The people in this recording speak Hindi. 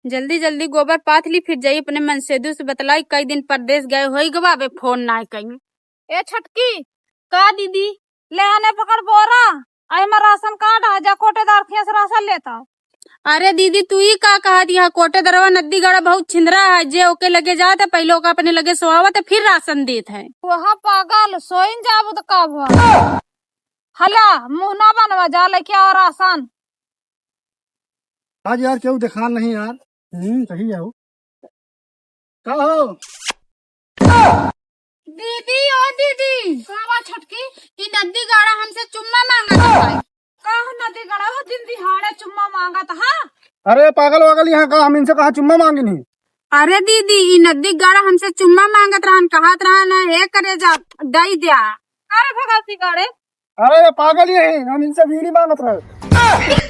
जल्दी जल्दी गोबर पाथ ली, फिर जाई अपने मनसेदू से बतलाई कई दिन परदेश गए हो गवा बे फोन ना कहीं। ए छटकी का दीदी ले आने पकड़ बोरा आई में राशन कार्ड आ जा कोटेदार थिया से राशन लेता। अरे दीदी तू ही का कहा दिया कोटे दरवा नदी गड़ा बहुत छिंदरा है, जे ओके लगे जाता पहले ओका अपने लगे सोहावत है फिर राशन देत है। वहाँ पागल सोइन जाबू तो कब हला मुंह ना बनवा जा लेके आओ राशन। आज यार क्यों दिखा नहीं यार। सही है वो का हो। दीदी ओ दीदी कावा छटकी ये नदी गाड़ा हमसे चुम्मा मांगा था। का नदी गड़ा हो दिन दिहाड़े चुम्मा मांगा था। हाँ अरे पागल वागल यहाँ का हम इनसे कहा चुम्मा मांगे नहीं। अरे दीदी ये नदी गाड़ा हमसे चुम्मा मांगत रहन, कहत रहन हे करे जा दई दिया। अरे भगत गाड़े अरे पागल ही है, हम इनसे बीड़ी मांगत रहे।